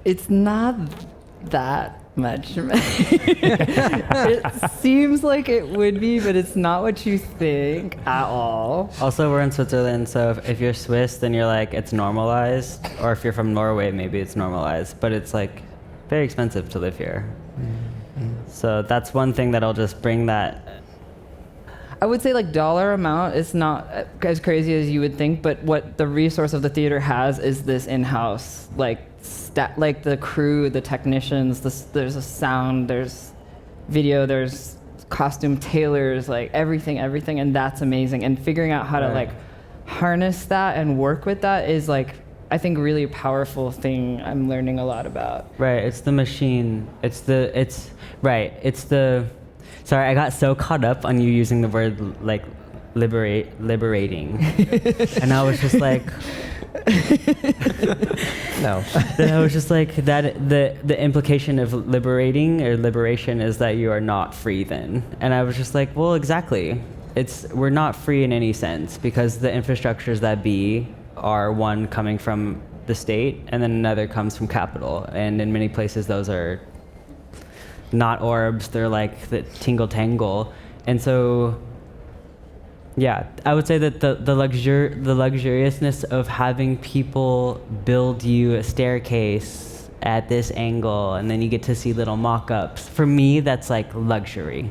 It's not that much. It seems like it would be, but it's not what you think at all. Also, we're in Switzerland, so if you're Swiss, then you're like, it's normalized. Or if you're from Norway, maybe it's normalized. But it's like very expensive to live here. So that's one thing that'll just bring that. I would say, like, dollar amount is not as crazy as you would think, but what the resource of the theater has is this in-house, like the crew, the technicians, there's a sound, there's video, there's costume tailors, like everything, and that's amazing. And figuring out how to like harness that and work with that is, like, I think, really a powerful thing I'm learning a lot about. Right, it's the machine. Sorry, I got so caught up on you using the word, like, liberating. And I was just like... No. Then I was just like, that the implication of liberating or liberation is that you are not free then. And I was just like, well, exactly. We're not free in any sense, because the infrastructures that be are one coming from the state and then another comes from capital. And in many places those are not orbs, they're like the tingle-tangle. And so, yeah, I would say that the luxuriousness of having people build you a staircase at this angle, and then you get to see little mock-ups. For me, that's like luxury.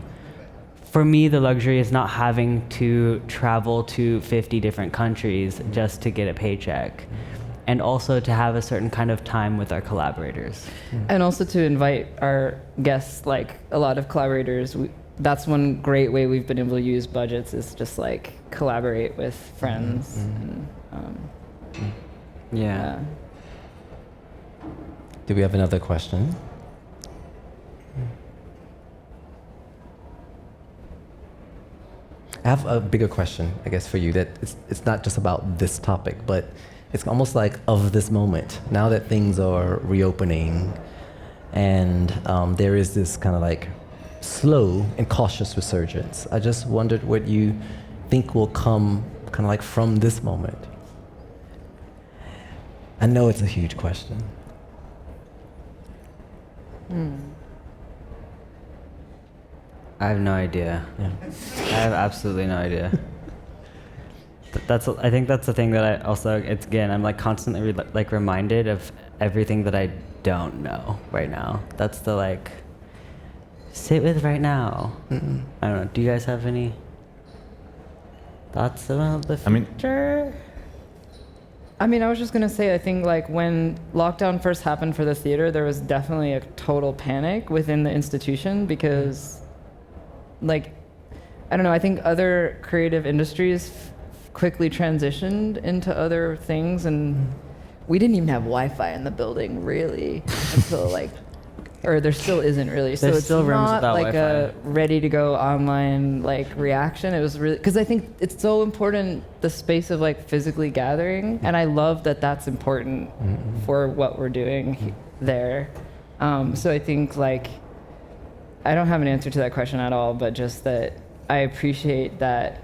For me, the luxury is not having to travel to 50 different countries just to get a paycheck. And also to have a certain kind of time with our collaborators. And also to invite our guests, like a lot of collaborators, that's one great way we've been able to use budgets, is just like collaborate with friends. And, yeah. Do we have another question? I have a bigger question, I guess, for you, that it's not just about this topic, but it's almost like of this moment. Now that things are reopening and there is this kind of like slow and cautious resurgence, I just wondered what you think will come kind of like from this moment. I know it's a huge question. I have no idea. Yeah. I have absolutely no idea. I think that's the thing that I also, I'm like constantly like reminded of everything that I don't know right now. That's the like, sit with right now. I don't know. Do you guys have any thoughts about the future? I was just gonna say, I think like when lockdown first happened for the theater, there was definitely a total panic within the institution, because like I don't know, I think other creative industries quickly transitioned into other things, and we didn't even have Wi-Fi in the building really until like, or there still isn't really. So There's it's still rooms not without like a Wi-Fi. ready to go online like reaction. It was really, because I think it's so important, the space of like physically gathering, and I love that that's important for what we're doing there. So I think like, I don't have an answer to that question at all, but just that I appreciate that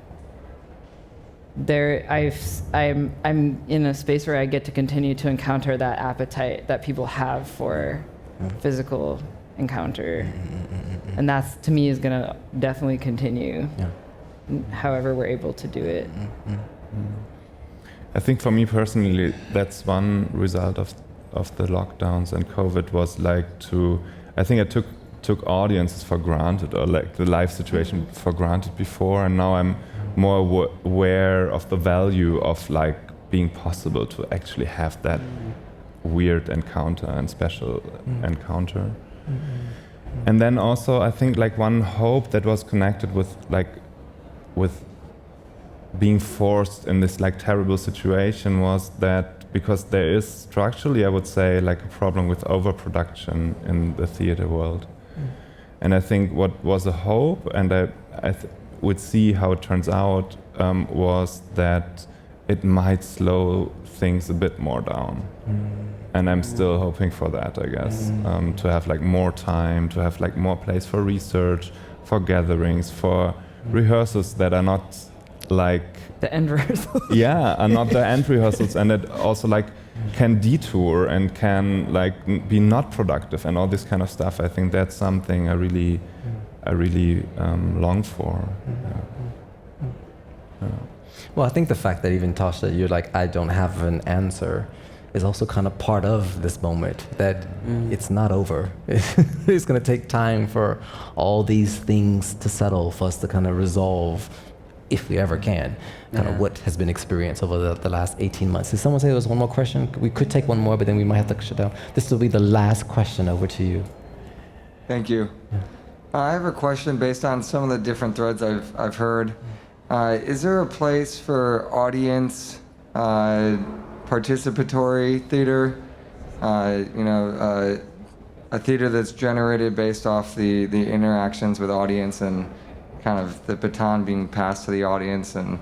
I'm in a space where I get to continue to encounter that appetite that people have for physical encounter, and that's, to me, is gonna definitely continue, however we're able to do it. I think for me personally, that's one result of the lockdowns and COVID was like I think I took audiences for granted, or like the live situation for granted before, and now I'm more aware of the value of like being possible to actually have that weird encounter and special encounter. And then also I think like one hope that was connected with being forced in this like terrible situation was that because there is structurally, I would say, like a problem with overproduction in the theater world. And I think what was a hope, and I would see how it turns out, was that it might slow things a bit more down. And I'm still hoping for that, I guess, to have like more time, to have like more place for research, for gatherings, for rehearsals that are not like The end rehearsal. are not the end rehearsals, and it also like can detour and can like be not productive and all this kind of stuff. I think that's something I really long for. Well, I think the fact that even Tosh, that you're like, I don't have an answer, is also kind of part of this moment, that it's not over. It's going to take time for all these things to settle, for us to kind of resolve, if we ever can, kind of what has been experienced over the last 18 months. Did someone say there was one more question? We could take one more, but then we might have to shut down. This will be the last question. Over to you. Thank you. I have a question based on some of the different threads I've heard. Is there a place for audience participatory theater? A theater that's generated based off the interactions with audience and kind of the baton being passed to the audience, and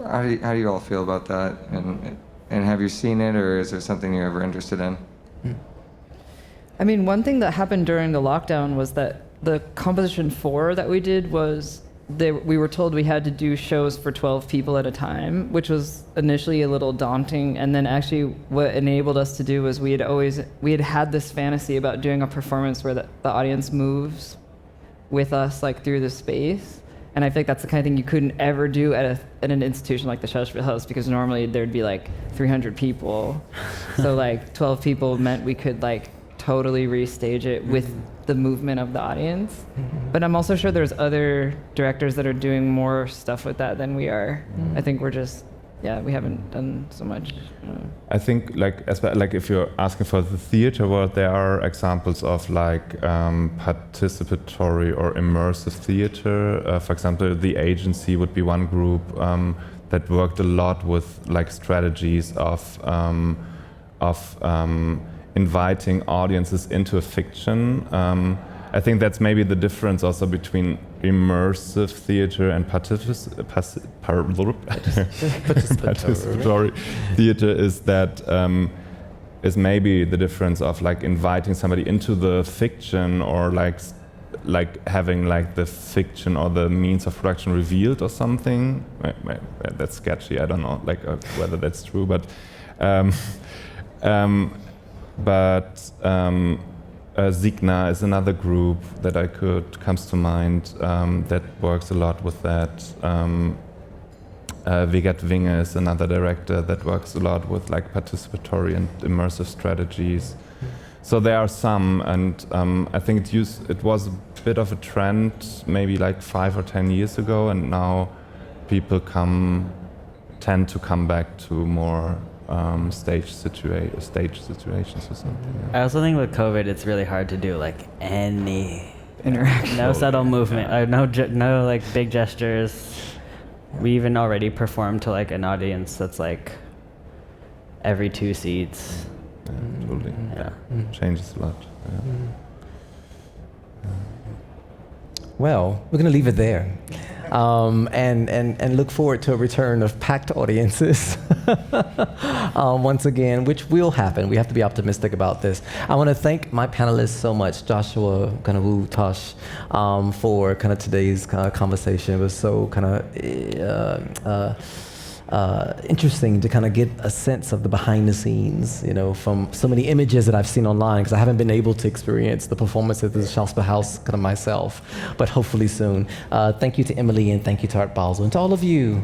how do you all feel about that? And have you seen it, or is there something you're ever interested in? I mean, one thing that happened during the lockdown was that the composition 4 that we did was we were told we had to do shows for 12 people at a time, which was initially a little daunting. And then actually what enabled us to do was we had had this fantasy about doing a performance where the audience moves with us like through the space. And I feel like that's the kind of thing you couldn't ever do at an institution like the Schauspielhaus, because normally there'd be like 300 people. So like 12 people meant we could like totally restage it with the movement of the audience. But I'm also sure there's other directors that are doing more stuff with that than we are. I think we're just, we haven't done so much. I think like if you're asking for the theater world, there are examples of like participatory or immersive theater. For example, The Agency would be one group that worked a lot with like strategies of inviting audiences into a fiction. I think that's maybe the difference also between immersive theater and participatory theater, is that is maybe the difference of like inviting somebody into the fiction, or like having like the fiction or the means of production revealed or something. That's sketchy. I don't know like whether that's true, but. Signa is another group that comes to mind that works a lot with that. Wicke is another director that works a lot with like participatory and immersive strategies. So there are some, and I think it was a bit of a trend maybe like 5 or 10 years ago, and now people tend to come back to more stage situations or something. I also think with COVID, it's really hard to do like any interaction. No subtle movement. No like big gestures. We even already perform to like an audience that's like every 2 seats. Totally. Yeah. Changes a lot. Yeah. Well, we're going to leave it there, and look forward to a return of packed audiences once again, which will happen. We have to be optimistic about this. I want to thank my panelists so much, Joshua, kind of Wu, Tosh, for kind of today's kind of conversation. It was so kind of interesting to kind of get a sense of the behind the scenes, you know, from so many images that I've seen online, because I haven't been able to experience the performance at the Schauspielhaus kind of myself, but hopefully soon. Thank you to Emily, and thank you to Art Basel, and to all of you.